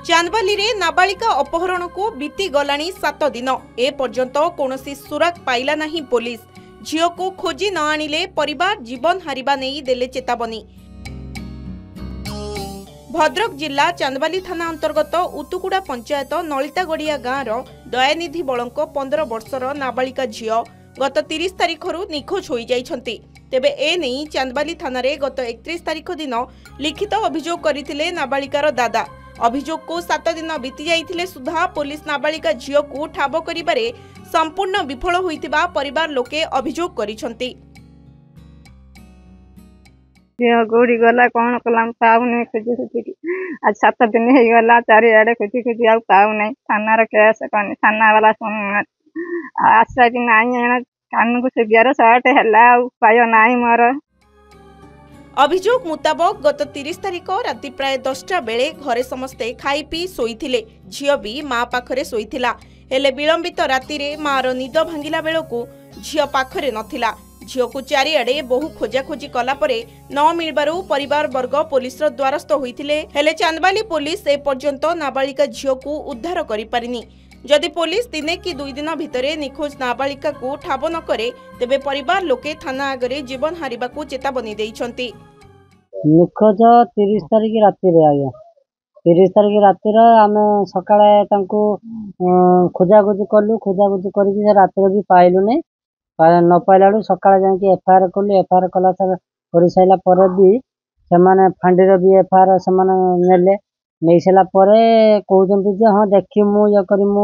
चांदबाली रे नाबालिका अपहरण को बीती गलानी 7 दिन ए पर्यंत कौनसी सुराग पाइला नहीं पुलिस। झियो को खोजी न आनिले परिवार जीवन हारिबा नहीं देले चेतावनी। भद्रक जिला चांदबाली थाना अंतर्गत उतुकुड़ा पंचायत नलितागड़िया गाँव दयानिधि बलंक 15 वर्षर नाबालिका झियो गत 30 तारिख निखोज हो जाइछंती। तेबे ए नहीं चांदबाली थाना रे गत 31 तारिख दिन लिखित अभियोग करथिले नाबालिकार दादा। अभियोग को 7 दिन बीती जाइथिले सुधा पुलिस नाबालिका झियो को ठाब करिबारे संपूर्ण विफल होइतिबा परिवार लोके अभियोग करिसंती। गौरी गला कौन कलाम पाऊनी खोजी खोजी आज 7 दिन हो गला चारिआडे खोजी खोजी आ पाऊनी थाना केस कनी थाना वाला सुन आशा कि नाई कान को सेबियार साट हैला पायो नाई मोर। अभियोग मुताबक गत 30 तारिख राति प्राय 10टा बेले घरे समस्ते खाई पी सोईथिले। झियो भी मां पाखरे सोईथिला हेले विलंबित राति रे मार निद भांगिला बेलकू झियो पाखरे नथिला। झियो को चारिआडे बहु खोजाखोजी कला परे न मिलबारु परिवार वर्ग पुलिस रो द्वारस्थ होइथिले हेले चांदबाली पुलिस ए पर्यंत नाबालिका झियो को उद्धार करि पारिनी। जदि पुलिस दिने कि 2 दिन भितरे निखोज नाबालिका को ठाब न करे तेबे परिवार लोके थाना आगरे जीवन हारिबा को चेतावनी देइछंती। निखोज 30 तारिख राति रे आया 30 तारिख राति रे आमे सकाळे तांको खोजाखोजी कलु खोजाखोजी करके से राति भी पाइलु नै न पाइलाडू सकाळे जाके एफआईआर कलु एफआईआर कला करि साइला परे भी सेमाने फांडीर भी एफआईआर सेमाने नेले नहीं सारा कहते जे हाँ देखी मु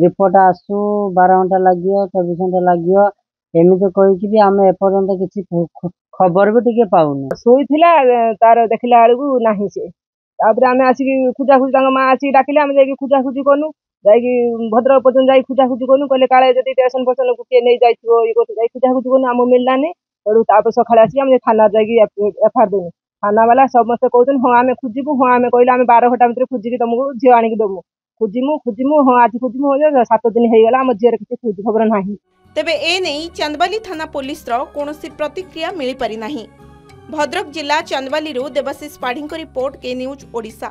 रिपोर्ट आसू 12 घंटा लगे 24 घंटा लगे एमती कहीकि भी आम एपर्यंत किसी खबर भी टिके पाऊनी। सोईथिला तार देखला बेलू नाही से तापर आमे आसी खुजाखुजी माँ आसी डाकिले आमे जाई खुजाखुजी कनु जाई भद्रक पर्यंत जाई खुजाखुजी कनु कहले काले जदि स्टेशन पर्यंत को के नहीं जाइथिबो ई को जाई खुजाखुजी कनु आम मिललानी तेणु तापर सकाळे आसी आमे थाना जाई एफआईआर देनु थाना वाला समस्त कहते हाँ आम खोजबू हाँ आम कहले आम 12 घंटा भर खोजिकी तुमको झील आणिकी देवु खोजिमु हाँ आज खोजिमु 7 दिन हो गला झील किसी खोज खबर ना। तेबे ए नहीं चांदबाली थाना पुलिस रो कोनोसी प्रतिक्रिया मिली पारि नाही। भद्रक जिला चांदबाली रो देवाशीष पाढ़ी रिपोर्ट के न्यूज ओडिशा।